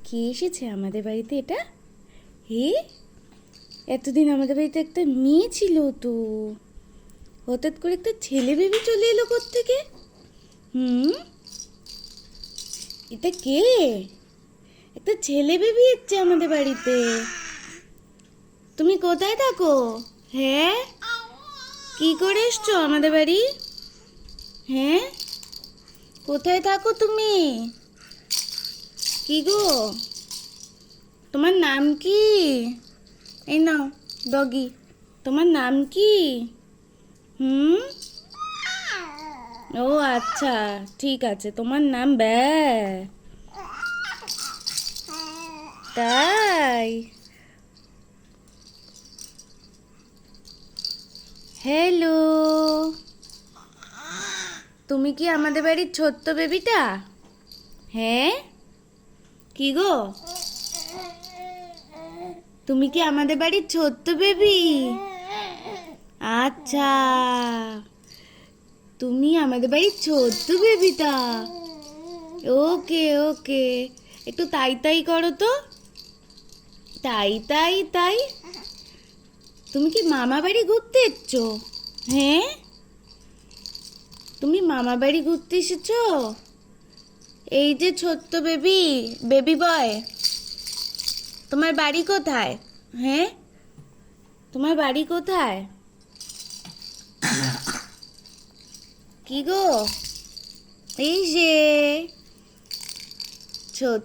কে এসেছে আমাদের বাড়িতে? এটা এতদিন আমাদের বাড়িতে একটা মেয়ে ছিল, তো হঠাৎ করে একটা ছেলে বেবি চলে এলো কোত্থেকে? হুম, এটা কে? একটা ছেলে বেবি এসছে আমাদের বাড়িতে। তুমি কোথায় থাকো? হ্যাঁ, কি করে এসছো আমাদের বাড়ি? হ্যাঁ, কোথায় থাকো তুমি? কি গো, তোমার নাম কি? এই নাও ডগি, তোমার নাম কি? হুম, ও আচ্ছা, ঠিক আছে, তোমার নাম তাই? হ্যালো, তুমি কি আমাদের বাড়ির ছোট্ট বেবিটা? হ্যাঁ, কি গো, তুমি কি আমাদের বাড়ির ছোট্ট বেবি? আচ্ছা, তুমি আমাদের বাড়ির ছোট্ট বেবিটা। ওকে ওকে, একটু তাই তাই করো তো। তাই তাই তাই। তুমি কি মামা বাড়ি ঘুরতে এসছো? হ্যাঁ, তুমি মামা বাড়ি ঘুরতে এসেছো? এই যে ছোট্ট বেবি, বেবি বয়, তোমার বাড়ি কোথায়? হ্যাঁ, তোমার বাড়ি কোথায়? কি গো, এই যে ছোট্ট